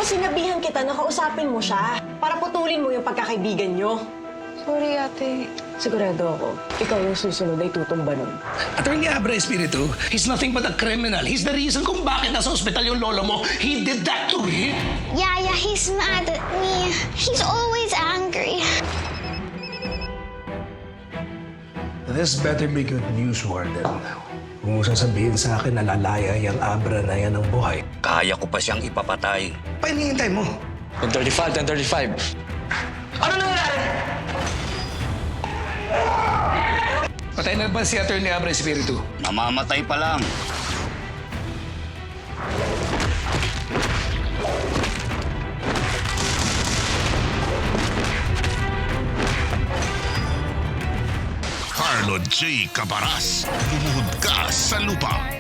sinabihan kita na kausapin mo siya para putulin mo yung pagkakaibigan nyo. Sorry, ate. Sigurado ako, ikaw yung susunod ay tutumba nun. Attorney Abra Espiritu, he's nothing but a criminal. He's the reason kung bakit nasa ospital yung lolo mo. He did that to him. Yaya, he's mad at me. He's always angry. This better be good news, Warden. Kung mo sasabihin sa akin na lalaya yung Abra na yan ng buhay, Kaya ko pa siyang ipapatay. pa hinihintay mo? 1035, 1035. Ano nangyari? Patay na ba si Attorney Abra Espiritu? Namamatay pa lang. Carlo J. Cabaras, lumuhod ka sa lupa.